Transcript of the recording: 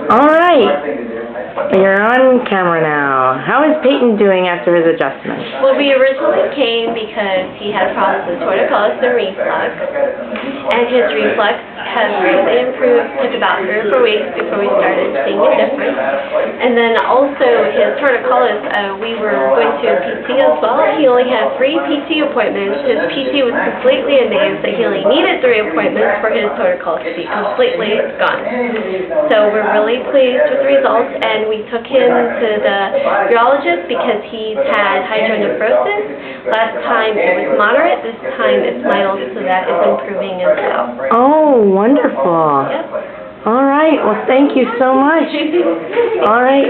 All right. You're on camera now. How is Peyton doing after his adjustment? Well, we originally came because he had problems with torticollis and reflux, and his reflux has greatly improved. Took about 3 or 4 weeks before we started seeing a difference. And then also his torticollis, we were going to PT as well. He only had 3 PT appointments. His PT was completely amazed that he only needed 3 appointments for his torticollis to be completely gone. So we're really pleased with the results, and we took him to the urologist because he's had hydronephrosis. Last time it was moderate, this time it's mild, so that is improving as well. Oh, wonderful. Yep. All right. Well, thank you so much. All right.